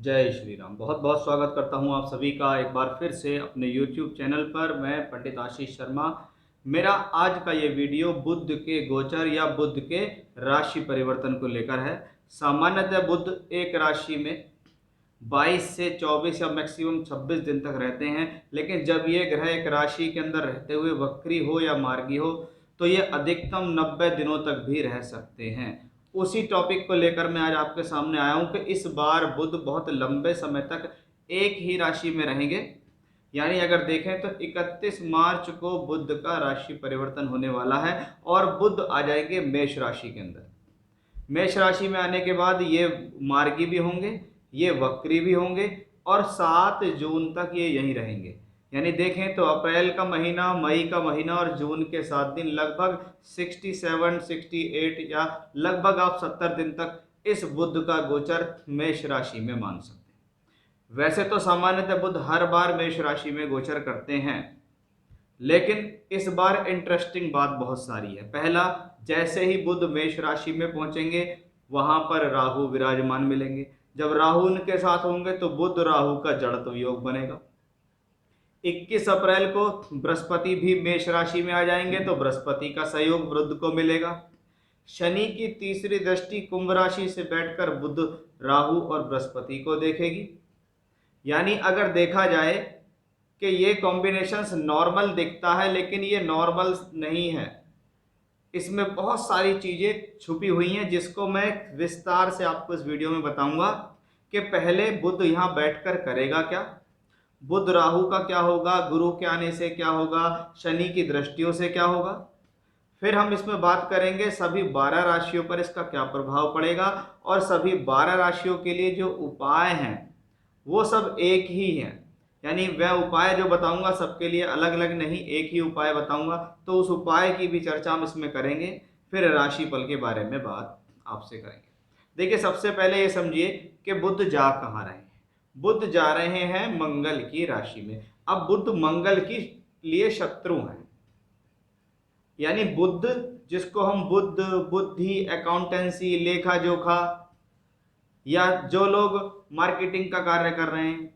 जय श्री राम। बहुत बहुत स्वागत करता हूं आप सभी का एक बार फिर से अपने YouTube चैनल पर। मैं पंडित आशीष शर्मा। मेरा आज का ये वीडियो बुध के गोचर या बुध के राशि परिवर्तन को लेकर है। सामान्यतः बुध एक राशि में 22 से 24 या मैक्सिमम 26 दिन तक रहते हैं, लेकिन जब ये ग्रह एक राशि के अंदर रहते हुए वक्री हो या मार्गी हो तो ये अधिकतम 90 दिनों तक भी रह सकते हैं। उसी टॉपिक को लेकर मैं आज आपके सामने आया हूं कि इस बार बुध बहुत लंबे समय तक एक ही राशि में रहेंगे। यानी अगर देखें तो 31 मार्च को बुध का राशि परिवर्तन होने वाला है और बुध आ जाएंगे मेष राशि के अंदर। मेष राशि में आने के बाद ये मार्गी भी होंगे, ये वक्री भी होंगे और 7 जून तक ये यहीं रहेंगे। यानी देखें तो अप्रैल का महीना, मई का महीना और जून के 7 दिन, लगभग 67, 68 या लगभग आप 70 दिन तक इस बुध का गोचर मेष राशि में मान सकते हैं। वैसे तो सामान्यतः बुध हर बार मेष राशि में गोचर करते हैं, लेकिन इस बार इंटरेस्टिंग बात बहुत सारी है। पहला, जैसे ही बुध मेष राशि में पहुंचेंगे वहां पर राहु विराजमान मिलेंगे। जब राहु उनके साथ होंगे तो बुध राहु का जड़त्व योग बनेगा। 21 अप्रैल को बृहस्पति भी मेष राशि में आ जाएंगे तो बृहस्पति का सहयोग बुध को मिलेगा। शनि की तीसरी दृष्टि कुंभ राशि से बैठकर बुध राहु और बृहस्पति को देखेगी। यानी अगर देखा जाए कि ये कॉम्बिनेशंस नॉर्मल दिखता है, लेकिन ये नॉर्मल नहीं है। इसमें बहुत सारी चीजें छुपी हुई हैं जिसको मैं विस्तार से आपको इस वीडियो में बताऊंगा कि पहले बुध यहाँ बैठकर करेगा क्या, बुध राहु का क्या होगा, गुरु के आने से क्या होगा, शनि की दृष्टियों से क्या होगा। फिर हम इसमें बात करेंगे सभी 12 राशियों पर इसका क्या प्रभाव पड़ेगा और सभी 12 राशियों के लिए जो उपाय हैं वो सब एक ही हैं। यानी वह उपाय जो बताऊंगा सबके लिए अलग अलग नहीं, एक ही उपाय बताऊंगा, तो उस उपाय की भी चर्चा हम इसमें करेंगे। फिर राशिफल के बारे में बात आपसे करेंगे। देखिए, सबसे पहले ये समझिए कि बुध जा कहाँ रहे हैं। बुध जा रहे हैं मंगल की राशि में। अब बुध मंगल की लिए शत्रु हैं। यानी बुध, जिसको हम बुद्ध, बुद्धि, अकाउंटेंसी, लेखा जोखा, या जो लोग मार्केटिंग का कार्य कर रहे हैं,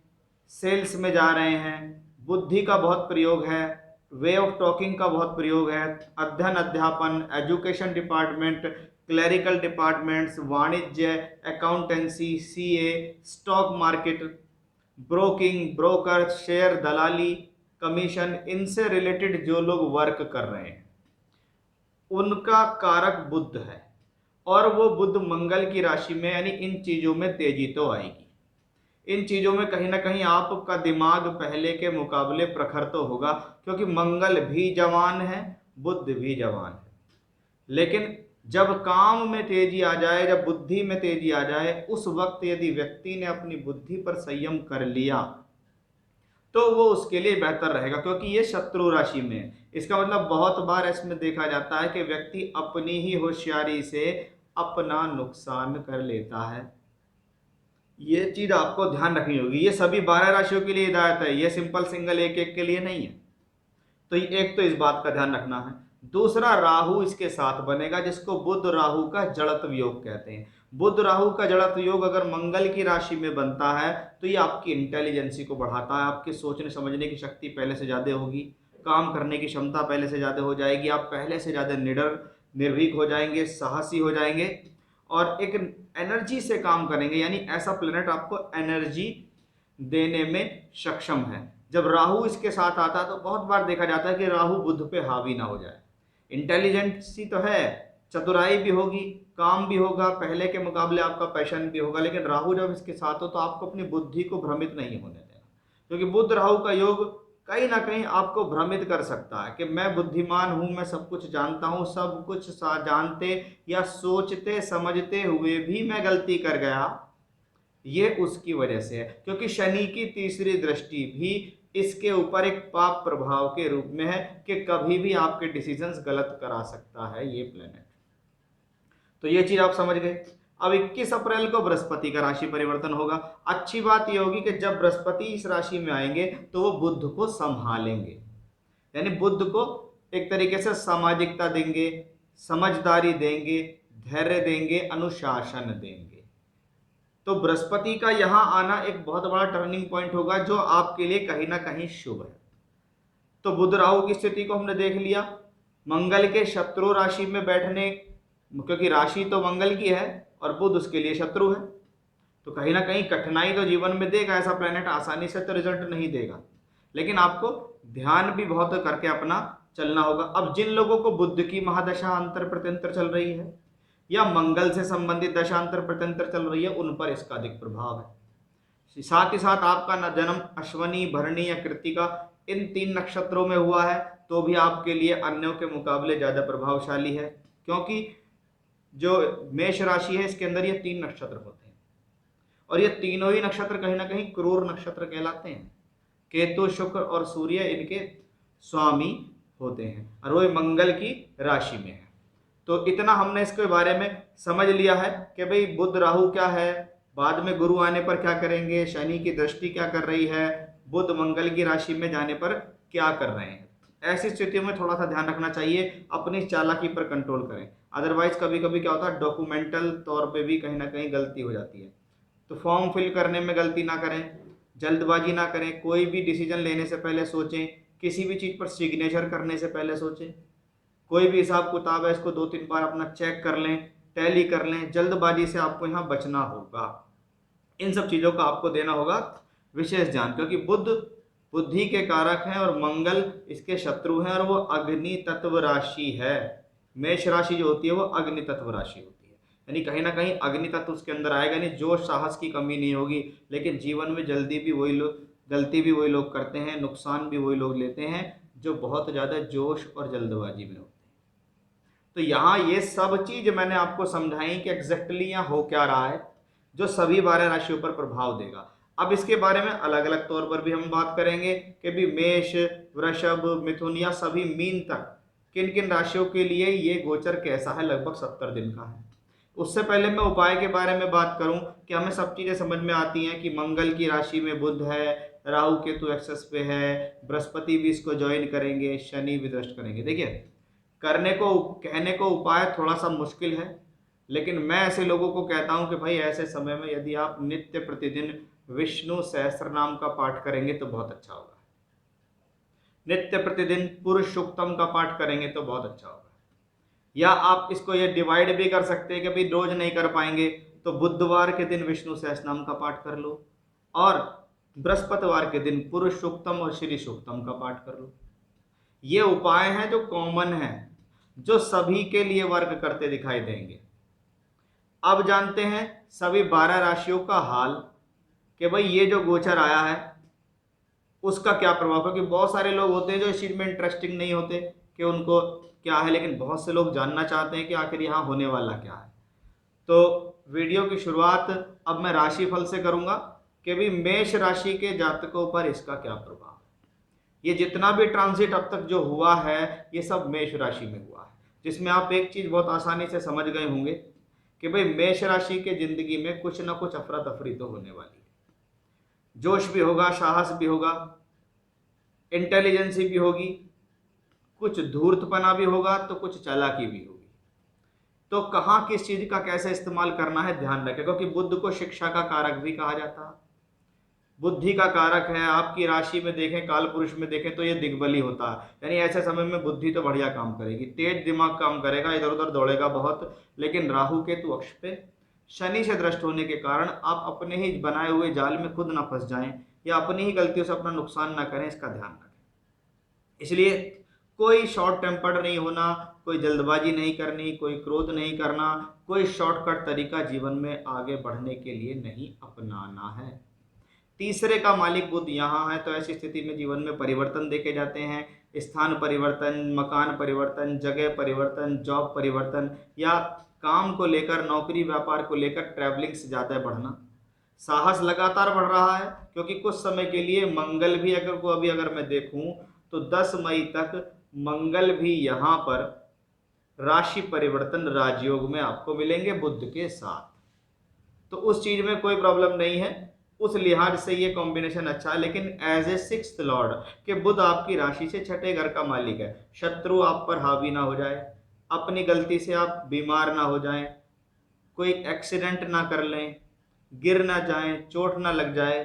सेल्स में जा रहे हैं, बुद्धि का बहुत प्रयोग है, वे ऑफ टॉकिंग का बहुत प्रयोग है, अध्ययन अध्यापन, एजुकेशन डिपार्टमेंट, क्लरिकल डिपार्टमेंट्स, वाणिज्य, accountancy, CA, stock market, broking, broker, share दलाली, कमीशन, इनसे रिलेटेड जो लोग वर्क कर रहे हैं उनका कारक बुध है। और वो बुध मंगल की राशि में, यानी इन चीजों में तेजी तो आएगी। इन चीजों में कहीं ना कहीं आपका दिमाग पहले के मुकाबले प्रखर तो होगा, क्योंकि मंगल भी जवान है, बुध भी जवान है। लेकिन जब काम में तेजी आ जाए, जब बुद्धि में तेजी आ जाए, उस वक्त यदि व्यक्ति ने अपनी बुद्धि पर संयम कर लिया तो वो उसके लिए बेहतर रहेगा, क्योंकि ये शत्रु राशि में है। इसका मतलब बहुत बार इसमें देखा जाता है कि व्यक्ति अपनी ही होशियारी से अपना नुकसान कर लेता है। ये चीज आपको ध्यान रखनी होगी। ये सभी 12 राशियों के लिए हिदायत है, ये सिंपल सिंगल एक एक के लिए नहीं है। तो एक तो इस बात का ध्यान रखना है। दूसरा, राहु इसके साथ बनेगा, जिसको बुध राहु का जड़त्व योग कहते हैं। बुध राहु का जड़त्व योग अगर मंगल की राशि में बनता है तो ये आपकी इंटेलिजेंसी को बढ़ाता है। आपकी सोचने समझने की शक्ति पहले से ज्यादा होगी, काम करने की क्षमता पहले से ज्यादा हो जाएगी, आप पहले से ज्यादा निडर, निर्भीक हो जाएंगे, साहसी हो जाएंगे और एक एनर्जी से काम करेंगे। यानी ऐसा प्लेनेट आपको एनर्जी देने में सक्षम है। जब राहु इसके साथ आता है तो बहुत बार देखा जाता है कि राहु बुध पे हावी ना हो जाए। इंटेलिजेंसी तो है, चतुराई भी होगी, काम भी होगा, पहले के मुकाबले आपका पैशन भी होगा, लेकिन राहु जब इसके साथ हो तो आपको अपनी बुद्धि को भ्रमित नहीं होने देना। क्योंकि बुध राहु का योग कहीं ना कहीं आपको भ्रमित कर सकता है कि मैं बुद्धिमान हूं, मैं सब कुछ जानता हूं, सब कुछ जानते या सोचते समझते हुए भी मैं गलती कर गया। ये उसकी वजह से है, क्योंकि शनि की तीसरी दृष्टि भी इसके ऊपर एक पाप प्रभाव के रूप में है कि कभी भी आपके डिसीजंस गलत करा सकता है ये प्लेनेट। तो ये चीज आप समझ गए। अब 21 अप्रैल को बृहस्पति का राशि परिवर्तन होगा। अच्छी बात यह होगी कि जब बृहस्पति इस राशि में आएंगे तो वो बुध को संभालेंगे। यानी बुध को एक तरीके से सामाजिकता देंगे, समझदारी देंगे, धैर्य देंगे, अनुशासन देंगे। तो बृहस्पति का यहाँ आना एक बहुत बड़ा टर्निंग पॉइंट होगा जो आपके लिए कहीं ना कहीं शुभ है। तो बुध राहु की स्थिति को हमने देख लिया, मंगल के शत्रु राशि में बैठने, क्योंकि राशि तो मंगल की है और बुध उसके लिए शत्रु है, तो कहीं ना कहीं कठिनाई तो जीवन में देगा। ऐसा प्लेनेट आसानी से तो रिजल्ट नहीं देगा, लेकिन आपको ध्यान भी बहुत करके अपना चलना होगा। अब जिन लोगों को बुध की महादशा अंतर प्रत्यंतर चल रही है या मंगल से संबंधित दशांतर प्रत्यंतर चल रही है, उन पर इसका अधिक प्रभाव है। साथ ही साथ आपका जन्म अश्वनी, भरणी या कृत्तिका इन 3 नक्षत्रों में हुआ है तो भी आपके लिए अन्यों के मुकाबले ज्यादा प्रभावशाली है, क्योंकि जो मेष राशि है इसके अंदर ये 3 नक्षत्र होते हैं और ये तीनों ही नक्षत्र कहीं ना कहीं क्रूर नक्षत्र कहलाते हैं। केतु, शुक्र और सूर्य इनके स्वामी होते हैं और वो मंगल की राशि में है। तो इतना हमने इसके बारे में समझ लिया है कि भाई बुध राहु क्या है, बाद में गुरु आने पर क्या करेंगे, शनि की दृष्टि क्या कर रही है, बुध मंगल की राशि में जाने पर क्या कर रहे हैं। ऐसी स्थितियों में थोड़ा सा ध्यान रखना चाहिए, अपनी चालाकी पर कंट्रोल करें। अदरवाइज कभी कभी क्या होता है, डॉक्यूमेंटल तौर पे भी कहीं ना कहीं गलती हो जाती है। तो फॉर्म फिल करने में गलती ना करें, जल्दबाजी ना करें, कोई भी डिसीजन लेने से पहले सोचें, किसी भी चीज़ पर सिग्नेचर करने से पहले सोचें, कोई भी हिसाब किताब है इसको 2-3 बार अपना चेक कर लें, टैली कर लें। जल्दबाजी से आपको यहाँ बचना होगा, इन सब चीज़ों का आपको देना होगा विशेष ध्यान, क्योंकि बुध बुद्धि के कारक हैं और मंगल इसके शत्रु हैं और वो अग्नि तत्व राशि है। मेष राशि जो होती है वो अग्नि तत्व राशि होती है, यानी कहीं ना कहीं अग्नि तत्व उसके अंदर आएगा, नहीं जोश साहस की कमी नहीं होगी। लेकिन जीवन में जल्दी भी वही लोग, गलती भी वही लोग करते हैं, नुकसान भी वही लोग लेते हैं जो बहुत ज़्यादा जोश और जल्दबाजी में होते हैं। तो यहाँ ये सब चीज मैंने आपको समझाई कि एग्जैक्टली यहाँ हो क्या रहा है जो सभी 12 राशियों पर प्रभाव देगा। अब इसके बारे में अलग अलग तौर पर भी हम बात करेंगे कि भी मेष, वृषभ, मिथुन या सभी मीन तक किन किन राशियों के लिए ये गोचर कैसा है, लगभग 70 दिन का है। उससे पहले मैं उपाय के बारे में बात करूं कि हमें सब चीजें समझ में आती हैं कि मंगल की राशि में बुध है, राहु केतु एक्सेस पे है, बृहस्पति भी इसको ज्वाइन करेंगे, शनि भी दृष्ट करेंगे। देखिए, करने को कहने को उपाय थोड़ा सा मुश्किल है, लेकिन मैं ऐसे लोगों को कहता हूं कि भाई ऐसे समय में यदि आप नित्य प्रतिदिन विष्णु सहस्त्र नाम का पाठ करेंगे तो बहुत अच्छा होगा, नित्य प्रतिदिन पुरुष सूक्तम का पाठ करेंगे तो बहुत अच्छा होगा। या आप इसको ये डिवाइड भी कर सकते हैं कि भाई रोज नहीं कर पाएंगे तो बुधवार के दिन विष्णु सहस्त्र नाम का पाठ कर लो और बृहस्पतिवार के दिन पुरुष सूक्तम और श्री सूक्तम का पाठ कर लो। ये उपाय हैं जो कॉमन है, जो सभी के लिए वर्क करते दिखाई देंगे। अब जानते हैं सभी 12 राशियों का हाल कि भाई ये जो गोचर आया है उसका क्या प्रभाव, क्योंकि बहुत सारे लोग होते हैं जो इस चीज में इंटरेस्टिंग नहीं होते कि उनको क्या है, लेकिन बहुत से लोग जानना चाहते हैं कि आखिर यहाँ होने वाला क्या है। तो वीडियो की शुरुआत अब मैं राशिफल से करूंगा कि भाई मेष राशि के जातकों पर इसका क्या प्रभाव। ये जितना भी ट्रांजिट अब तक जो हुआ है ये सब मेष राशि में हुआ है, जिसमें आप एक चीज बहुत आसानी से समझ गए होंगे कि भाई मेष राशि के जिंदगी में कुछ ना कुछ अफरा तफरी तो होने वाली है। जोश भी होगा, साहस भी होगा, इंटेलिजेंसी भी होगी, कुछ धूर्तपना भी होगा तो कुछ चालाकी भी होगी। तो कहाँ किस चीज का कैसे इस्तेमाल करना है ध्यान रखें, क्योंकि बुध को शिक्षा का कारक भी कहा जाता है, बुद्धि का कारक है। आपकी राशि में देखें, काल पुरुष में देखें तो ये दिग्बली होता है, यानी ऐसे समय में बुद्धि तो बढ़िया काम करेगी, तेज दिमाग काम करेगा, इधर उधर दौड़ेगा बहुत। लेकिन राहु केतु अक्ष पे शनि से दृष्ट होने के कारण आप अपने ही बनाए हुए जाल में खुद ना फंस जाएं या अपनी ही गलतियों से अपना नुकसान ना करें, इसका ध्यान रखें। इसलिए कोई शॉर्ट टेम्पर्ड नहीं होना, कोई जल्दबाजी नहीं करनी, कोई क्रोध नहीं करना, कोई शॉर्टकट तरीका जीवन में आगे बढ़ने के लिए नहीं अपनाना है। तीसरे का मालिक बुध यहाँ है, तो ऐसी स्थिति में जीवन में परिवर्तन देखे जाते हैं, स्थान परिवर्तन, मकान परिवर्तन, जगह परिवर्तन, जॉब परिवर्तन या काम को लेकर, नौकरी व्यापार को लेकर ट्रैवलिंग से ज़्यादा बढ़ना। साहस लगातार बढ़ रहा है, क्योंकि कुछ समय के लिए मंगल भी अगर मैं देखूं तो 10 मई तक मंगल भी यहाँ पर राशि परिवर्तन राजयोग में आपको मिलेंगे बुध के साथ। तो उस चीज में कोई प्रॉब्लम नहीं है, उस लिहाज से ये कॉम्बिनेशन अच्छा है। लेकिन एज ए 6th लॉर्ड के बुध आपकी राशि से 6ठे घर का मालिक है, शत्रु आप पर हावी ना हो जाए, अपनी गलती से आप बीमार ना हो जाएं, कोई एक्सीडेंट ना कर लें, गिर ना जाए, चोट ना लग जाए,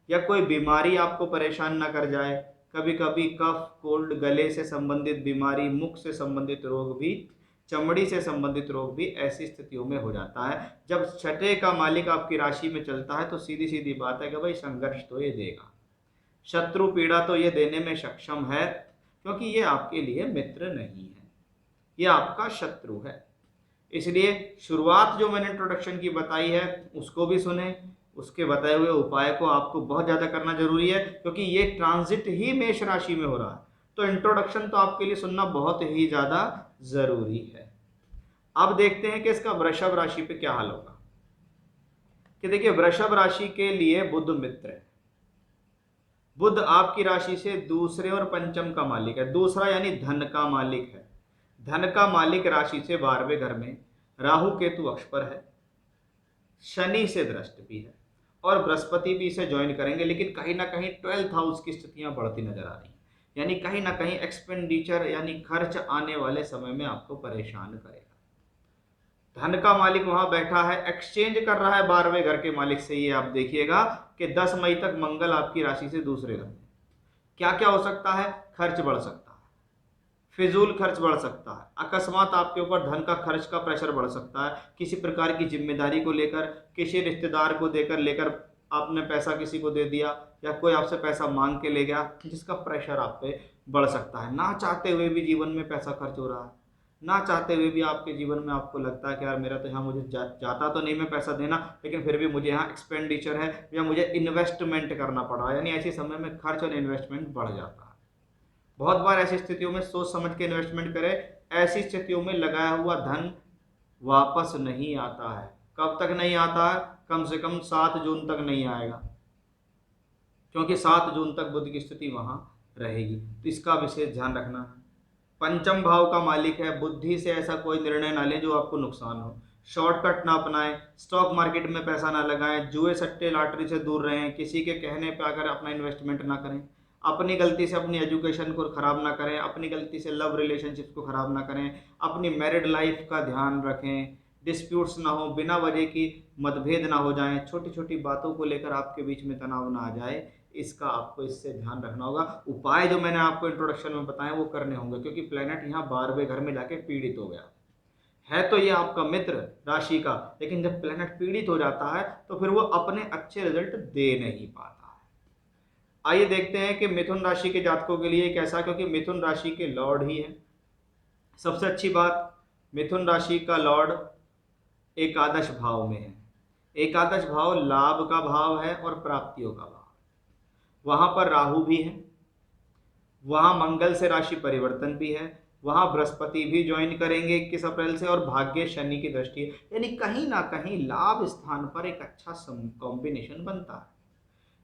या कोई बीमारी आपको परेशान ना कर जाए। कभी कभी कफ, कोल्ड, गले से संबंधित बीमारी, मुख से संबंधित रोग भी, चमड़ी से संबंधित रोग भी ऐसी स्थितियों में हो जाता है। जब छठे का मालिक आपकी राशि में चलता है तो सीधी सीधी बात है कि भाई संघर्ष तो ये देगा, शत्रु पीड़ा तो ये देने में सक्षम है, क्योंकि ये आपके लिए मित्र नहीं है, ये आपका शत्रु है। इसलिए शुरुआत जो मैंने इंट्रोडक्शन की बताई है उसको भी सुने, उसके बताए हुए उपाय को आपको बहुत ज़्यादा करना जरूरी है, क्योंकि ये ट्रांजिट ही मेष राशि में हो रहा है। तो इंट्रोडक्शन तो आपके लिए सुनना बहुत ही ज़्यादा जरूरी है। अब देखते हैं कि इसका वृषभ राशि पे क्या हाल होगा। कि देखिए, वृषभ राशि के लिए बुध मित्र है। बुध आपकी राशि से दूसरे और पंचम का मालिक है। दूसरा यानी धन का मालिक है। धन का मालिक राशि से 12वें घर में, राहु केतु अक्ष पर है, शनि से दृष्ट भी है, और बृहस्पति भी इसे ज्वाइन करेंगे। लेकिन कहीं ना कहीं 12th हाउस की स्थितियां बढ़ती नजर आ रही हैं, यानी कहीं ना कहीं एक्सपेंडिचर यानी खर्च आने वाले समय में आपको परेशान करेगा। धन का मालिक वहां बैठा है, एक्सचेंज कर रहा है 12वें घर के मालिक से। ये आप देखिएगा कि 10 मई तक मंगल आपकी राशि से दूसरे घर में। क्या क्या हो सकता है? खर्च बढ़ सकता है, फिजूल खर्च बढ़ सकता है, अकस्मात आपके ऊपर धन का खर्च का प्रेशर बढ़ सकता है, किसी प्रकार की जिम्मेदारी को लेकर, किसी रिश्तेदार को लेकर आपने पैसा किसी को दे दिया, या कोई आपसे पैसा मांग के ले गया, जिसका प्रेशर आप पे बढ़ सकता है। ना चाहते हुए भी जीवन में पैसा खर्च हो रहा है, ना चाहते हुए भी आपके जीवन में आपको लगता है कि यार मेरा तो यहाँ मुझे जाता तो नहीं मैं पैसा देना, लेकिन फिर भी मुझे यहाँ एक्सपेंडिचर है या मुझे इन्वेस्टमेंट करना पड़ रहा है, यानी ऐसे समय में खर्च और इन्वेस्टमेंट बढ़ जाता है। बहुत बार ऐसी स्थितियों में सोच समझ के इन्वेस्टमेंट करें। ऐसी स्थितियों में लगाया हुआ धन वापस नहीं आता है। कब तक नहीं आता है? कम से कम 7 जून तक नहीं आएगा, क्योंकि 7 जून तक बुध की स्थिति वहां रहेगी। तो इसका विशेष ध्यान रखना है। पंचम भाव का मालिक है। बुद्धि से ऐसा कोई निर्णय ना लें जो आपको नुकसान हो। शॉर्टकट ना अपनाएं, स्टॉक मार्केट में पैसा ना लगाएं, जुए सट्टे लॉटरी से दूर रहें, किसी के कहने पे आकर अपना इन्वेस्टमेंट ना करें, अपनी गलती से अपनी एजुकेशन को खराब ना करें, अपनी गलती से लव रिलेशनशिप को खराब ना करें, अपनी मैरिड लाइफ का ध्यान रखें, डिस्प्यूट्स ना हो, बिना वजह की मतभेद ना हो जाएं, छोटी छोटी बातों को लेकर आपके बीच में तनाव ना आ जाए। इसका आपको इससे ध्यान रखना होगा। उपाय जो मैंने आपको इंट्रोडक्शन में बताए वो करने होंगे, क्योंकि प्लेनेट यहाँ 12वें घर में जाके पीड़ित हो गया है। तो ये आपका मित्र राशि का, लेकिन जब प्लेनेट पीड़ित हो जाता है तो फिर वो अपने अच्छे रिजल्ट दे नहीं पाता है। आइए देखते हैं कि मिथुन राशि के जातकों के लिए कैसा, क्योंकि मिथुन राशि के लॉर्ड ही है। सबसे अच्छी बात, मिथुन राशि का लॉर्ड एकादश भाव में है। एकादश भाव लाभ का भाव है और प्राप्तियों का भाव। वहां पर राहु भी है, वहां मंगल से राशि परिवर्तन भी है, वहां बृहस्पति भी ज्वाइन करेंगे 21 अप्रैल से, और भाग्य शनि की दृष्टि है। यानी कहीं ना कहीं लाभ स्थान पर एक अच्छा कॉम्बिनेशन बनता है,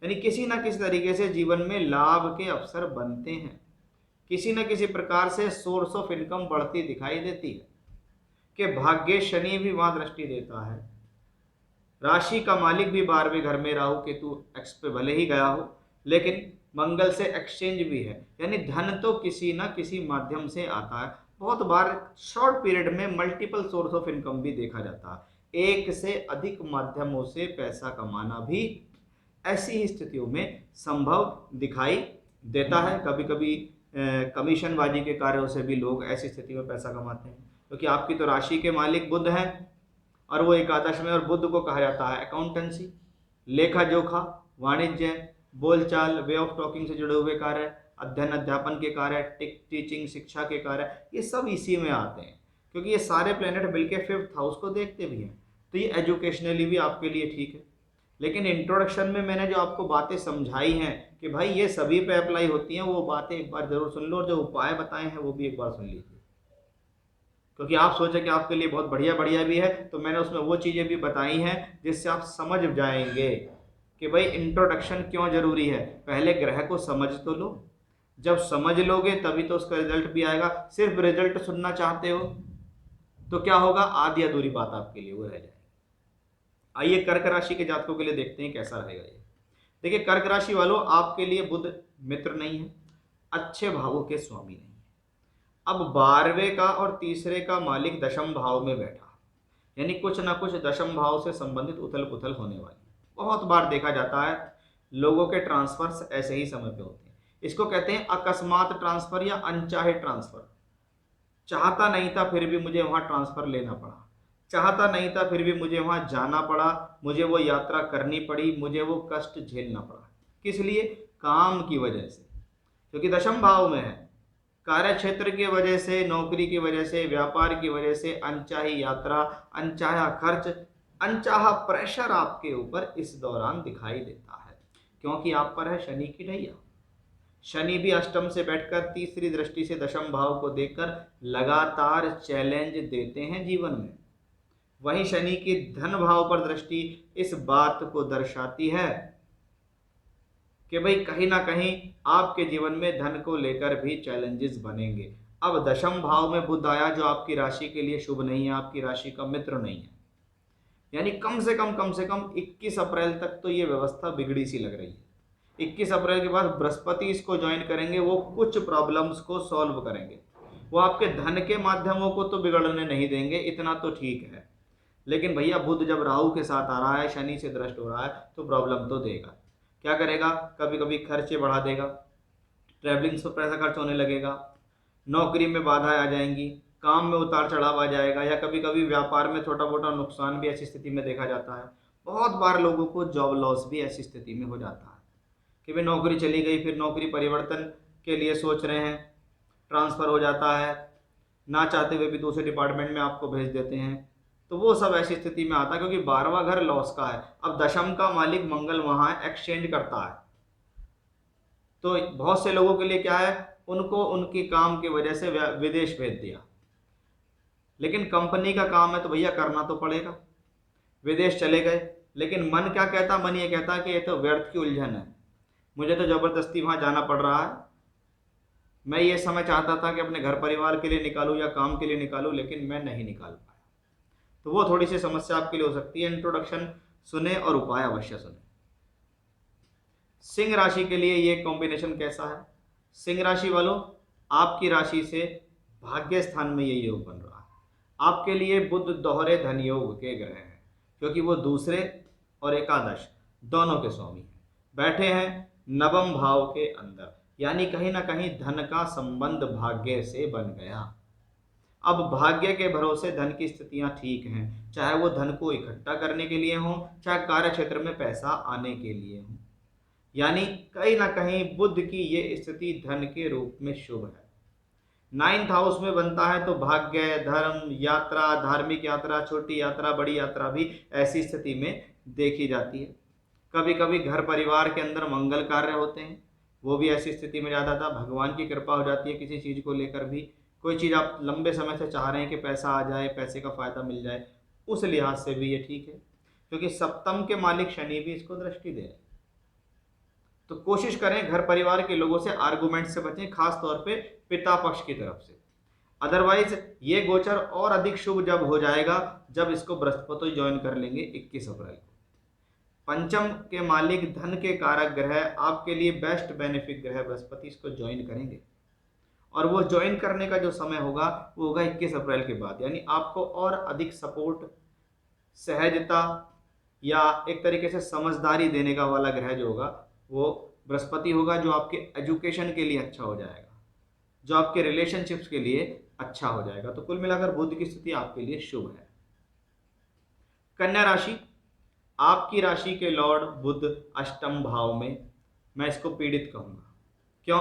यानी किसी ना किसी तरीके से जीवन में लाभ के अवसर बनते हैं, किसी न किसी प्रकार से सोर्स ऑफ इनकम बढ़ती दिखाई देती है। कि भाग्य शनि भी वहां दृष्टि देता है। राशि का मालिक भी 12वें घर में राहु केतु एक्स पे भले ही गया हो, लेकिन मंगल से एक्सचेंज भी है, यानी धन तो किसी ना किसी माध्यम से आता है। बहुत बार शॉर्ट पीरियड में मल्टीपल सोर्स ऑफ इनकम भी देखा जाता है, एक से अधिक माध्यमों से पैसा कमाना भी ऐसी ही स्थितियों में संभव दिखाई देता है। कभी कभी कमीशनबाजी के कार्यों से भी लोग ऐसी स्थिति में पैसा कमाते हैं, क्योंकि आपकी तो राशि के मालिक बुध हैं और वो एकादश में, और बुध को कहा जाता है अकाउंटेंसी, लेखा जोखा, वाणिज्य, बोलचाल, वे ऑफ टॉकिंग से जुड़े हुए कार्य, अध्ययन अध्यापन के कार्य, टीचिंग शिक्षा के कार्य, ये सब इसी में आते हैं, क्योंकि ये सारे प्लेनेट मिलके 5th हाउस को देखते भी हैं। तो ये एजुकेशनली भी आपके लिए ठीक है। लेकिन इंट्रोडक्शन में मैंने जो आपको बातें समझाई हैं कि भाई ये सभी पे अप्लाई होती हैं, वो बातें एक बार जरूर सुन लो, और जो उपाय बताए हैं वो भी एक बार सुन लीजिए, क्योंकि आप सोचे कि आपके लिए बहुत बढ़िया बढ़िया भी है, तो मैंने उसमें वो चीज़ें भी बताई हैं जिससे आप समझ जाएंगे कि भाई इंट्रोडक्शन क्यों जरूरी है। पहले ग्रह को समझ तो लो, जब समझ लोगे तभी तो उसका रिजल्ट भी आएगा। सिर्फ रिजल्ट सुनना चाहते हो तो क्या होगा, आधी अधूरी बात आपके लिए वो रह जाएगी। आइए कर्क राशि के जातकों के लिए देखते हैं कैसा रहेगा ये। देखिए, कर्क राशि वालों, आपके लिए बुध मित्र नहीं है, अच्छे भावों के स्वामी नहीं है। अब 12वें का और तीसरे का मालिक दशम भाव में बैठा, यानी कुछ ना कुछ दशम भाव से संबंधित उथल पुथल होने वाली। बहुत बार देखा जाता है लोगों के ट्रांसफर्स ऐसे ही समय पे होते हैं। इसको कहते हैं अकस्मात ट्रांसफर या अनचाहे ट्रांसफर। चाहता नहीं था फिर भी मुझे वहां ट्रांसफर लेना पड़ा, चाहता नहीं था फिर भी मुझे वहां जाना पड़ा, मुझे वो यात्रा करनी पड़ी, मुझे वो कष्ट झेलना पड़ा। किस लिए? काम की वजह से, क्योंकि दशम भाव में है। कार्य क्षेत्र की वजह से, नौकरी की वजह से, व्यापार की वजह से अनचाही यात्रा, अनचाहा खर्च, अनचाहा प्रेशर आपके ऊपर इस दौरान दिखाई देता है, क्योंकि आप पर है शनि की ढैया। शनि भी अष्टम से बैठकर तीसरी दृष्टि से दशम भाव को देखकर लगातार चैलेंज देते हैं जीवन में। वहीं शनि की धन भाव पर दृष्टि इस बात को दर्शाती है कि भाई कहीं ना कहीं आपके जीवन में धन को लेकर भी चैलेंजेस बनेंगे। अब दशम भाव में बुध आया जो आपकी राशि के लिए शुभ नहीं है, आपकी राशि का मित्र नहीं है, यानी कम से कम 21 अप्रैल तक तो ये व्यवस्था बिगड़ी सी लग रही है। 21 अप्रैल के बाद बृहस्पति इसको ज्वाइन करेंगे, वो कुछ प्रॉब्लम्स को सॉल्व करेंगे। वो आपके धन के माध्यमों को तो बिगड़ने नहीं देंगे, इतना तो ठीक है, लेकिन भैया बुध जब राहु के साथ आ रहा है, शनि से दृष्ट हो रहा है, तो प्रॉब्लम तो देगा। क्या करेगा? कभी कभी खर्चे बढ़ा देगा, ट्रैवलिंग पर पैसा खर्च होने लगेगा, नौकरी में बाधाएं आ जाएंगी, काम में उतार चढ़ाव आ जाएगा, या कभी कभी व्यापार में छोटा मोटा नुकसान भी ऐसी स्थिति में देखा जाता है। बहुत बार लोगों को जॉब लॉस भी ऐसी स्थिति में हो जाता है कि भाई नौकरी चली गई, फिर नौकरी परिवर्तन के लिए सोच रहे हैं, ट्रांसफ़र हो जाता है, ना चाहते हुए भी दूसरे डिपार्टमेंट में आपको भेज देते हैं। तो वो सब ऐसी स्थिति में आता है क्योंकि 12वां घर लॉस का है। अब दशम का मालिक मंगल वहाँ है, एक्सचेंज करता है, तो बहुत से लोगों के लिए क्या है, उनको उनकी काम की वजह से विदेश भेज दिया, लेकिन कंपनी का काम है तो भैया करना तो पड़ेगा। विदेश चले गए, लेकिन मन क्या कहता? मन ये कहता है कि ये तो व्यर्थ की उलझन है, मुझे तो ज़बरदस्ती वहाँ जाना पड़ रहा है। मैं ये समय चाहता था कि अपने घर परिवार के लिए निकालूं या काम के लिए निकालूं, लेकिन मैं नहीं निकाल पाया। तो वो थोड़ी सी समस्या आपके लिए हो सकती है। इंट्रोडक्शन सुने और उपाय अवश्य सुने। सिंह राशि के लिए ये कॉम्बिनेशन कैसा है? सिंह राशि वालों, आपकी राशि से भाग्य स्थान में ये योग बन रहा है। आपके लिए बुध दोहरे धन योग के ग्रह हैं, क्योंकि वो दूसरे और एकादश दोनों के स्वामी हैं, बैठे हैं नवम भाव के अंदर, यानी कहीं ना कहीं धन का संबंध भाग्य से बन गया। अब भाग्य के भरोसे धन की स्थितियां ठीक हैं, चाहे वो धन को इकट्ठा करने के लिए हो, चाहे कार्य क्षेत्र में पैसा आने के लिए हो, यानी कहीं ना कहीं बुध की ये स्थिति धन के रूप में शुभ है। 9th हाउस में बनता है तो भाग्य, धर्म, यात्रा, धार्मिक यात्रा, छोटी यात्रा, बड़ी यात्रा भी ऐसी स्थिति में देखी जाती है। कभी कभी घर परिवार के अंदर मंगल कार्य होते हैं, वो भी ऐसी स्थिति में ज़्यादा था। भगवान की कृपा हो जाती है किसी चीज़ को लेकर भी, कोई चीज़ आप लंबे समय से चाह रहे हैं कि पैसा आ जाए, पैसे का फ़ायदा मिल जाए, उस लिहाज से भी ये ठीक है, क्योंकि सप्तम के मालिक शनि भी इसको दृष्टि दे रहे हैं। तो कोशिश करें घर परिवार के लोगों से आर्गुमेंट से बचें, खास तौर पे पिता पक्ष की तरफ से। अदरवाइज ये गोचर और अधिक शुभ जब हो जाएगा जब इसको बृहस्पति ज्वाइन कर लेंगे 21 अप्रैल को। पंचम के मालिक धन के कारक ग्रह, आपके लिए बेस्ट बेनिफिट ग्रह बृहस्पति, इसको ज्वाइन करेंगे, और वो ज्वाइन करने का जो समय होगा वो होगा 21 अप्रैल के बाद, यानी आपको और अधिक सपोर्ट, सहजता या एक तरीके से समझदारी देने का वाला ग्रह जो होगा वो बृहस्पति होगा, जो आपके एजुकेशन के लिए अच्छा हो जाएगा, जो आपके रिलेशनशिप्स के लिए अच्छा हो जाएगा। तो कुल मिलाकर बुध की स्थिति आपके लिए शुभ है। कन्या राशि, आपकी राशि के लॉर्ड बुध अष्टम भाव में, मैं इसको पीड़ित कहूँगा। क्यों?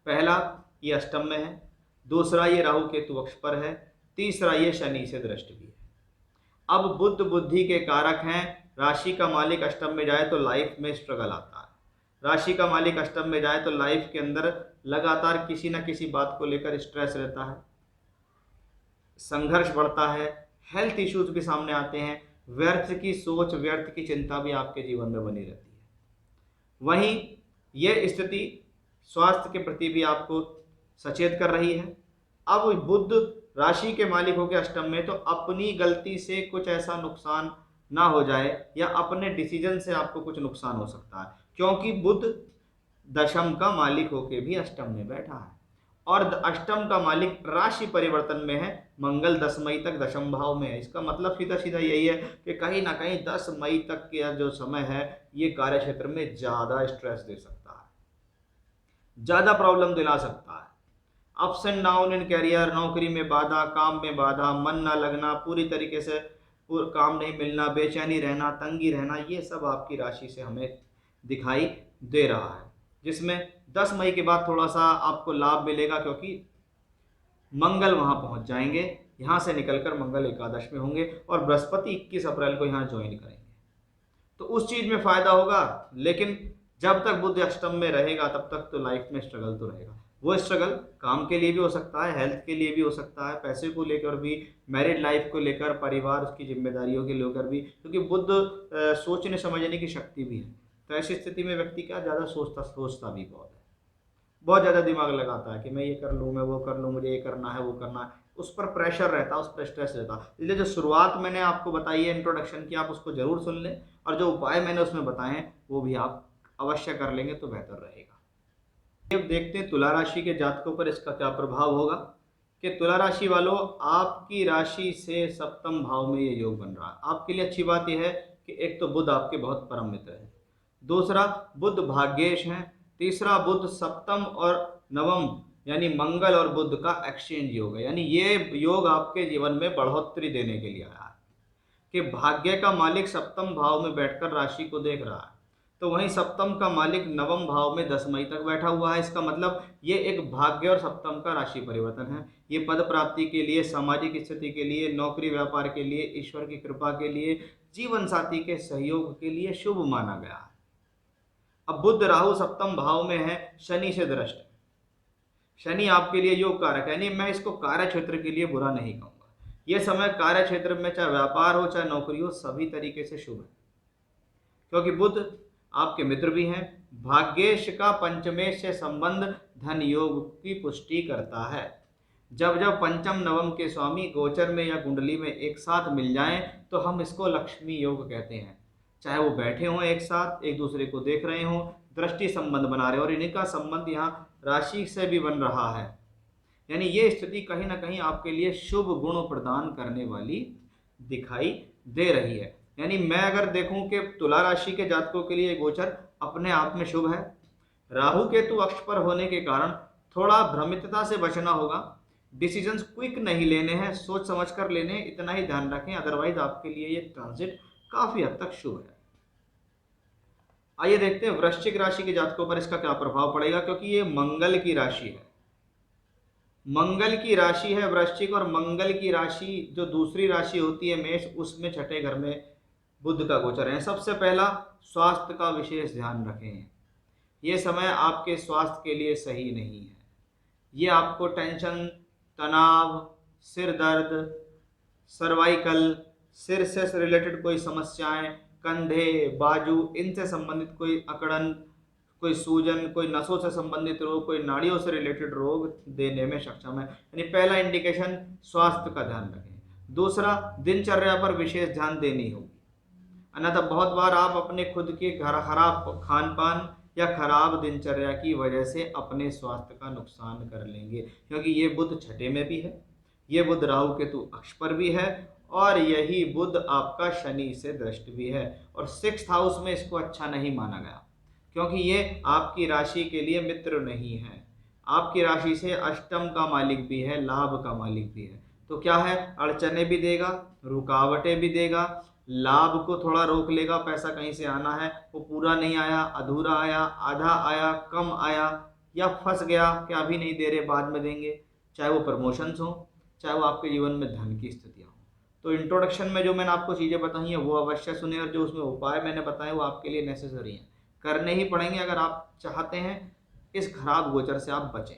पहला, ये अष्टम में है, दूसरा ये राहु केतु अक्ष पर है, तीसरा ये शनि से दृष्ट भी है। अब बुध बुद्धि के कारक हैं, राशि का मालिक अष्टम में जाए तो लाइफ में स्ट्रगल आता है, राशि का मालिक अष्टम में जाए तो लाइफ के अंदर लगातार किसी न किसी बात को लेकर स्ट्रेस रहता है, संघर्ष बढ़ता है, हेल्थ इश्यूज भी सामने आते हैं, व्यर्थ की सोच, व्यर्थ की चिंता भी आपके जीवन में बनी रहती है। वहीं यह स्थिति स्वास्थ्य के प्रति भी आपको सचेत कर रही है। अब बुध राशि के मालिक होकर अष्टम में, तो अपनी गलती से कुछ ऐसा नुकसान ना हो जाए या अपने डिसीजन से आपको कुछ नुकसान हो सकता है, क्योंकि बुध दशम का मालिक होकर भी अष्टम में बैठा है, और अष्टम का मालिक राशि परिवर्तन में है, मंगल 10 मई तक दशम भाव में है। इसका मतलब सीधा सीधा यही है कि कहीं ना कहीं 10 मई तक का जो समय है ये कार्य क्षेत्र में ज़्यादा स्ट्रेस दे सकता है, ज़्यादा प्रॉब्लम दिला सकता है। Ups and down in career, नौकरी में बाधा, काम में बाधा, मन ना लगना, पूरी तरीके से काम नहीं मिलना, बेचैनी रहना, तंगी रहना, ये सब आपकी राशि से हमें दिखाई दे रहा है। जिसमें 10 मई के बाद थोड़ा सा आपको लाभ मिलेगा क्योंकि मंगल वहां पहुंच जाएंगे, यहाँ से निकलकर मंगल एकादश में होंगे और बृहस्पति 21 अप्रैल को यहाँ ज्वाइन करेंगे, तो उस चीज में फायदा होगा। लेकिन जब तक बुध अष्टम में रहेगा तब तक तो लाइफ में स्ट्रगल तो रहेगा। वो स्ट्रगल काम के लिए भी हो सकता है, हेल्थ के लिए भी हो सकता है, पैसे को लेकर भी, मैरिड लाइफ को लेकर, परिवार उसकी जिम्मेदारियों के लेकर भी, क्योंकि बुध सोचने समझने की शक्ति भी है। तो ऐसी स्थिति में व्यक्ति क्या ज़्यादा सोचता भी बहुत है, बहुत ज़्यादा दिमाग लगाता है कि मैं ये कर लूँ, मैं वो कर लूँ, मुझे ये करना है, वो करना है, उस पर प्रेशर रहता है, उस पर स्ट्रेस रहता है। इसलिए जो शुरुआत मैंने आपको बताई है इंट्रोडक्शन की, आप उसको जरूर सुन लें और जो उपाय मैंने उसमें बताए हैं वो भी आप अवश्य कर लेंगे तो बेहतर रहेगा। अब देखते हैं तुला राशि के जातकों पर इसका क्या प्रभाव होगा। कि तुला राशि वालों, आपकी राशि से सप्तम भाव में ये योग बन रहा है। आपके लिए अच्छी बात यह है कि एक तो बुध आपके बहुत परम मित्र है, दूसरा बुध भाग्येश है, तीसरा बुध सप्तम और नवम यानी मंगल और बुध का एक्सचेंज योग है। यानी ये योग आपके जीवन में बढ़ोतरी देने के लिए आया है कि भाग्य का मालिक सप्तम भाव में बैठकर राशि को देख रहा है, तो वहीं सप्तम का मालिक नवम भाव में 10 मई तक बैठा हुआ है। इसका मतलब ये एक भाग्य और सप्तम का राशि परिवर्तन है। ये पद प्राप्ति के लिए, सामाजिक स्थिति के लिए, नौकरी व्यापार के लिए, ईश्वर की कृपा के लिए, जीवन साथी के सहयोग के लिए शुभ माना गया है। अब बुध राहु सप्तम भाव में है, शनि से दृष्ट है। शनि आपके लिए योग कारक है, यानी मैं इसको कार्य क्षेत्र के लिए बुरा नहीं कहूंगा। यह समय कार्य क्षेत्र में चाहे व्यापार हो चाहे नौकरी हो सभी तरीके से शुभ है, क्योंकि बुध आपके मित्र भी हैं। भाग्येश का पंचमेश से संबंध धन योग की पुष्टि करता है। जब जब पंचम नवम के स्वामी गोचर में या कुंडली में एक साथ मिल जाएं तो हम इसको लक्ष्मी योग कहते हैं। चाहे वो बैठे हों एक साथ, एक दूसरे को देख रहे हों, दृष्टि संबंध बना रहे हो और इन्हीं का संबंध यहाँ राशि से भी बन रहा है, यानी ये स्थिति कहीं ना कहीं आपके लिए शुभ गुण प्रदान करने वाली दिखाई दे रही है। यानी मैं अगर देखूं कि तुला राशि के जातकों के लिए गोचर अपने आप में शुभ है। राहु केतु अक्ष पर होने के कारण थोड़ा भ्रमितता से बचना होगा, डिसीजंस क्विक नहीं लेने हैं, सोच समझ कर लेने, इतना ही ध्यान रखें। अदरवाइज आपके लिए ये ट्रांजिट काफी हद तक शुभ है। आइए देखते हैं वृश्चिक राशि के जातकों पर इसका क्या प्रभाव पड़ेगा, क्योंकि ये मंगल की राशि है। मंगल की राशि है वृश्चिक, और मंगल की राशि जो दूसरी राशि होती है मेष, उसमें छठे घर में बुध का गोचर है। सबसे पहला स्वास्थ्य का विशेष ध्यान रखें। ये समय आपके स्वास्थ्य के लिए सही नहीं है। ये आपको टेंशन, तनाव, सिर दर्द, सर्वाइकल, सिर से रिलेटेड कोई समस्याएं, कंधे, बाजू, इनसे संबंधित कोई अकड़न, कोई सूजन, कोई नसों से संबंधित रोग, कोई नाड़ियों से रिलेटेड रोग देने में सक्षम है। यानी पहला इंडिकेशन स्वास्थ्य का ध्यान रखें। दूसरा, दिनचर्या पर विशेष ध्यान देनी होगी, अन्यथा बहुत बार आप अपने खुद के खराब खान पान या खराब दिनचर्या की वजह से अपने स्वास्थ्य का नुकसान कर लेंगे, क्योंकि ये बुध छठे में भी है, ये बुध राहु केतु अक्ष पर भी है, और यही बुध आपका शनि से दृष्ट भी है। और 6th हाउस में इसको अच्छा नहीं माना गया, क्योंकि ये आपकी राशि के लिए मित्र नहीं है। आपकी राशि से अष्टम का मालिक भी है, लाभ का मालिक भी है, तो क्या है, अड़चने भी देगा, रुकावटें भी देगा, लाभ को थोड़ा रोक लेगा। पैसा कहीं से आना है, वो पूरा नहीं आया, अधूरा आया, आधा आया, कम आया, या फंस गया कि अभी नहीं दे रहे बाद में देंगे। चाहे वो प्रमोशंस हो, चाहे वो आपके जीवन में धन की स्थितियाँ हो। तो इंट्रोडक्शन में जो मैंने आपको चीज़ें बताई हैं वो अवश्य सुने, और जो उसमें उपाय मैंने बताए वो आपके लिए नेसेसरी हैं, करने ही पड़ेंगे अगर आप चाहते हैं इस खराब गोचर से आप बचें।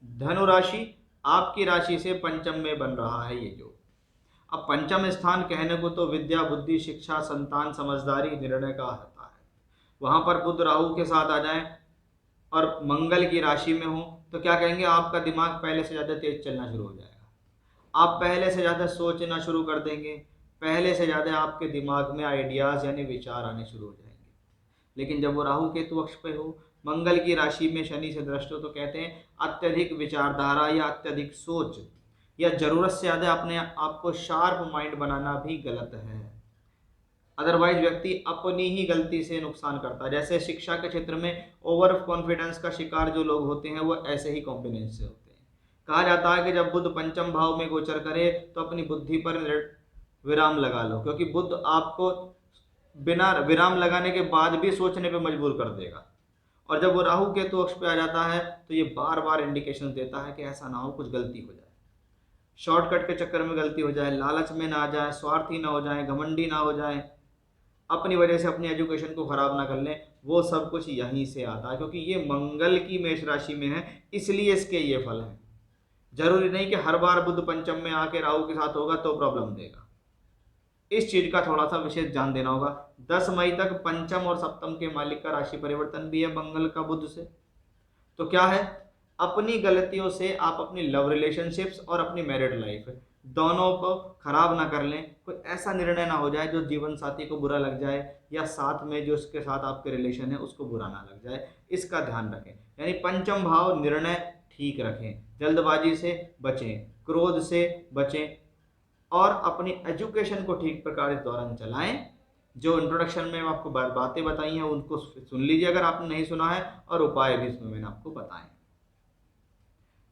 धनु राशि आपकी राशि से पंचम में बन रहा है ये जो। अब पंचम स्थान कहने को तो विद्या, बुद्धि, शिक्षा, संतान, समझदारी, निर्णय का होता है। वहां पर बुध राहु के साथ आ जाएं और मंगल की राशि में हो तो क्या कहेंगे, आपका दिमाग पहले से ज़्यादा तेज चलना शुरू हो जाएगा। आप पहले से ज़्यादा सोचना शुरू कर देंगे, पहले से ज़्यादा आपके दिमाग में आइडियाज़ यानी विचार आने शुरू हो जाएंगे। लेकिन जब वो राहु केतु अक्ष पे हो मंगल की राशि में शनि से दृष्ट हो तो कहते हैं अत्यधिक विचारधारा या अत्यधिक सोच या जरूरत से ज़्यादा अपने आप को शार्प माइंड बनाना भी गलत है। अदरवाइज व्यक्ति अपनी ही गलती से नुकसान करता है। जैसे शिक्षा के क्षेत्र में ओवर कॉन्फिडेंस का शिकार जो लोग होते हैं वो ऐसे ही कॉम्बिनेशन से होते हैं। कहा जाता है कि जब बुध पंचम भाव में गोचर करे तो अपनी बुद्धि पर विराम लगा लो, क्योंकि बुध आपको बिना विराम लगाने के बाद भी सोचने पे मजबूर कर देगा। और जब वो राहु केतु अक्ष पे आ जाता है तो ये बार बार इंडिकेशन देता है कि ऐसा ना हो कुछ गलती हो जाए, शॉर्टकट के चक्कर में गलती हो जाए, लालच में ना आ जाए, स्वार्थी ना हो जाए, घमंडी ना हो जाए, अपनी वजह से अपनी एजुकेशन को खराब ना कर लें। वो सब कुछ यहीं से आता है, क्योंकि ये मंगल की मेष राशि में है, इसलिए इसके ये फल हैं। जरूरी नहीं कि हर बार बुध पंचम में आके राहु के साथ होगा तो प्रॉब्लम देगा। इस चीज का थोड़ा सा विशेष ध्यान देना होगा। 10 मई तक पंचम और सप्तम के मालिक का राशि परिवर्तन भी है मंगल का बुध से। तो क्या है, अपनी गलतियों से आप अपनी लव रिलेशनशिप्स और अपनी मैरिड लाइफ दोनों को खराब ना कर लें। कोई ऐसा निर्णय ना हो जाए जो जीवन साथी को बुरा लग जाए या साथ में जो उसके साथ आपके रिलेशन है उसको बुरा ना लग जाए, इसका ध्यान रखें। यानी पंचम भाव निर्णय ठीक रखें, जल्दबाजी से बचें, क्रोध से बचें और अपनी एजुकेशन को ठीक प्रकार इस दौरान चलाएं। जो इंट्रोडक्शन में आपको बातें बताई हैं उनको सुन लीजिए अगर आपने नहीं सुना है, और उपाय भी इसमें मैंने आपको बताए।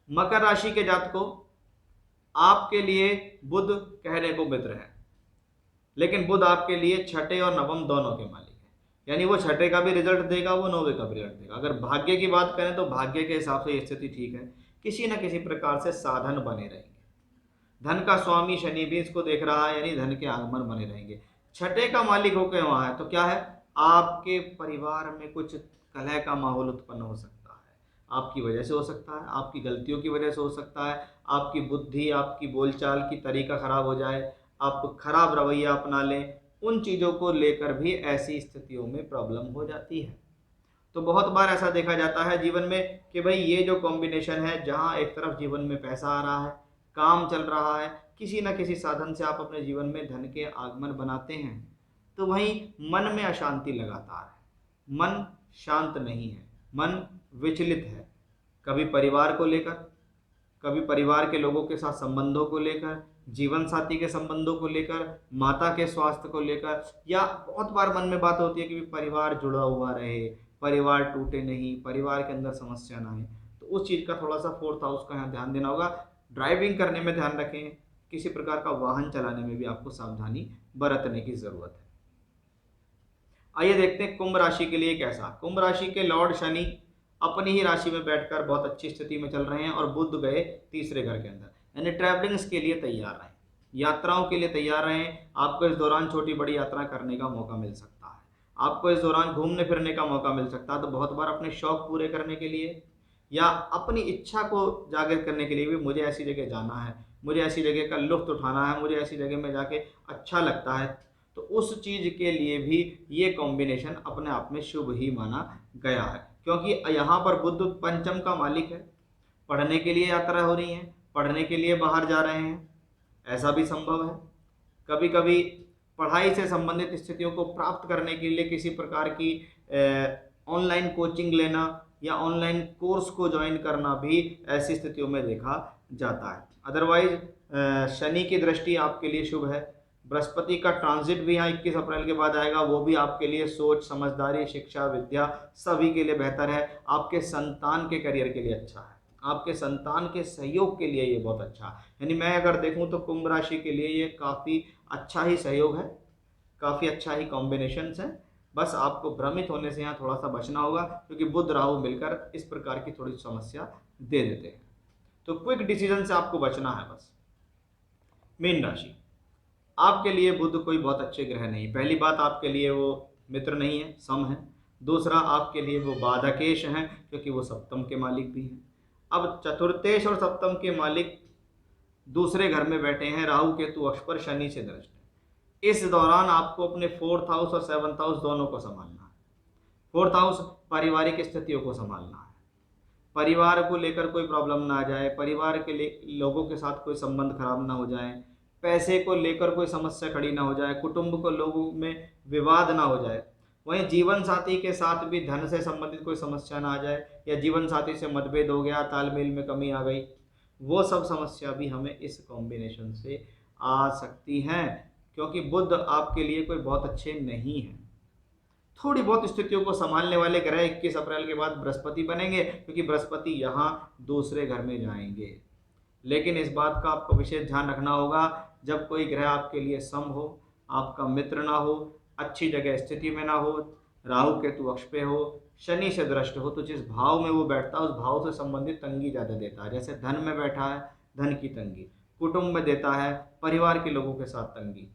मकर राशि के जातकों, आपके लिए बुध कहने को मित्र है, लेकिन बुध आपके लिए छठे और नवम दोनों के मालिक है। यानी वो छठे का भी रिजल्ट देगा, वो नौवे का भी रिजल्ट देगा। अगर भाग्य की बात करें तो भाग्य के हिसाब से ये स्थिति ठीक है, किसी न किसी प्रकार से साधन बने रहेंगे। धन का स्वामी शनि भी इसको देख रहा है, यानी धन के आगमन बने रहेंगे। छठे का मालिक होकर वहां है तो क्या है, आपके परिवार में कुछ कलह का माहौल उत्पन्न हो सकता है। आपकी वजह से हो सकता है, आपकी गलतियों की वजह से हो सकता है, आपकी बुद्धि आपकी बोलचाल की तरीका खराब हो जाए, आप खराब रवैया अपना लें, उन चीज़ों को लेकर भी ऐसी स्थितियों में प्रॉब्लम हो जाती है। तो बहुत बार ऐसा देखा जाता है जीवन में कि भाई ये जो कॉम्बिनेशन है, जहाँ एक तरफ जीवन में पैसा आ रहा है, काम चल रहा है, किसी न किसी साधन से आप अपने जीवन में धन के आगमन बनाते हैं, तो वहीं मन में अशांति लगातार है, मन शांत नहीं है, मन विचलित है। कभी परिवार को लेकर, कभी परिवार के लोगों के साथ संबंधों को लेकर, जीवन साथी के संबंधों को लेकर, माता के स्वास्थ्य को लेकर, या बहुत बार मन में बात होती है कि परिवार जुड़ा हुआ रहे, परिवार टूटे नहीं, परिवार के अंदर समस्या ना आए। तो उस चीज़ का थोड़ा सा फोर्थ हाउस का यहाँ ध्यान देना होगा। ड्राइविंग करने में ध्यान रखें, किसी प्रकार का वाहन चलाने में भी आपको सावधानी बरतने की जरूरत है। आइए देखते हैं कुंभ राशि के लिए कैसा। कुंभ राशि के लॉर्ड शनि अपनी ही राशि में बैठकर बहुत अच्छी स्थिति में चल रहे हैं और बुध गए तीसरे घर के अंदर, यानी ट्रैवलिंग्स के लिए तैयार रहें, यात्राओं के लिए तैयार रहें। आपको इस दौरान छोटी बड़ी यात्रा करने का मौका मिल सकता है, आपको इस दौरान घूमने फिरने का मौका मिल सकता है। तो बहुत बार अपने शौक पूरे करने के लिए या अपनी इच्छा को जागृत करने के लिए भी, मुझे ऐसी जगह जाना है, मुझे ऐसी जगह का लुत्फ उठाना है, मुझे ऐसी जगह में जाके अच्छा लगता है, तो उस चीज़ के लिए भी ये कॉम्बिनेशन अपने आप में शुभ ही माना गया है। क्योंकि यहाँ पर बुध पंचम का मालिक है, पढ़ने के लिए यात्रा हो रही है, पढ़ने के लिए बाहर जा रहे हैं, ऐसा भी संभव है। कभी कभी पढ़ाई से संबंधित स्थितियों को प्राप्त करने के लिए किसी प्रकार की ऑनलाइन कोचिंग लेना या ऑनलाइन कोर्स को ज्वाइन करना भी ऐसी स्थितियों में देखा जाता है। अदरवाइज शनि की दृष्टि आपके लिए शुभ है। बृहस्पति का ट्रांजिट भी यहाँ 21 अप्रैल के बाद आएगा, वो भी आपके लिए सोच समझदारी शिक्षा विद्या सभी के लिए बेहतर है। आपके संतान के करियर के लिए अच्छा है, आपके संतान के सहयोग के लिए ये बहुत अच्छा है। यानी मैं अगर देखूं तो कुंभ राशि के लिए ये काफ़ी अच्छा ही सहयोग है, काफ़ी अच्छा ही कॉम्बिनेशन है। बस आपको भ्रमित होने से यहाँ थोड़ा सा बचना होगा, क्योंकि बुध राहु मिलकर इस प्रकार की थोड़ी समस्या दे देते हैं। तो क्विक डिसीजन से आपको बचना है बस। मीन राशि, आपके लिए बुध कोई बहुत अच्छे ग्रह नहीं। पहली बात, आपके लिए वो मित्र नहीं है, सम है। दूसरा, आपके लिए वो बाधकेश हैं, क्योंकि वो सप्तम के मालिक भी हैं। अब चतुर्थेश और सप्तम के मालिक दूसरे घर में बैठे हैं, राहु केतु अक्ष पर शनि से दृष्ट है। इस दौरान आपको अपने 4th हाउस और 7th हाउस दोनों को संभालना है। 4th हाउस पारिवारिक स्थितियों को संभालना है, परिवार को लेकर कोई प्रॉब्लम ना आ जाए, परिवार के लोगों के साथ कोई संबंध खराब ना हो जाए, पैसे को लेकर कोई समस्या खड़ी ना हो जाए, कुटुंब को लोगों में विवाद ना हो जाए, वहीं जीवन साथी के साथ भी धन से संबंधित कोई समस्या ना आ जाए, या जीवन साथी से मतभेद हो गया, तालमेल में कमी आ गई, वो सब समस्या भी हमें इस कॉम्बिनेशन से आ सकती हैं, क्योंकि बुध आपके लिए कोई बहुत अच्छे नहीं हैं। थोड़ी बहुत स्थितियों को संभालने वाले ग्रह 21 अप्रैल के बाद बृहस्पति बनेंगे, क्योंकि बृहस्पति यहाँ दूसरे घर में जाएंगे। लेकिन इस बात का आपको विशेष ध्यान रखना होगा, जब कोई ग्रह आपके लिए सम हो, आपका मित्र ना हो, अच्छी जगह स्थिति में ना हो, राहु केतु अक्ष पे हो, शनि से दृष्ट हो, तो जिस भाव में वो बैठता है उस भाव से संबंधित तंगी ज़्यादा देता है। जैसे धन में बैठा है, धन की तंगी, कुटुंब में देता है, परिवार के लोगों के साथ तंगी,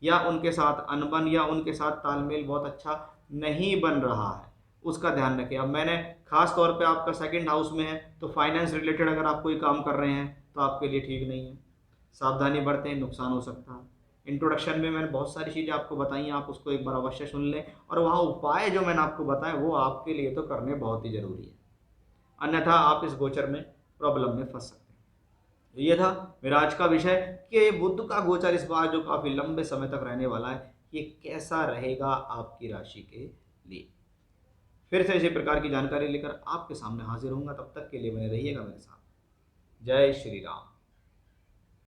या उनके साथ अनबन, या उनके साथ तालमेल बहुत अच्छा नहीं बन रहा है, उसका ध्यान रखें। अब मैंने खास तौर पे आपका सेकंड हाउस में है, तो फाइनेंस रिलेटेड अगर आप कोई काम कर रहे हैं तो आपके लिए ठीक नहीं है, सावधानी बरतें, नुकसान हो सकता है। इंट्रोडक्शन में मैंने बहुत सारी चीज़ें आपको बताई हैं, आप उसको एक बार अवश्य सुन लें, और वहाँ उपाय जो मैंने आपको बताए वो आपके लिए तो करने बहुत ही ज़रूरी है, अन्यथा आप इस गोचर में प्रॉब्लम में फंस सकते हैं। ये था मेरा आज का विषय कि बुध का गोचर इस बार जो काफ़ी लंबे समय तक रहने वाला है, ये कैसा रहेगा आपकी राशि के लिए। फिर से इसी प्रकार की जानकारी लेकर आपके सामने हाजिर होऊंगा, तब तक के लिए बने रहिएगा मेरे साथ। जय श्री राम।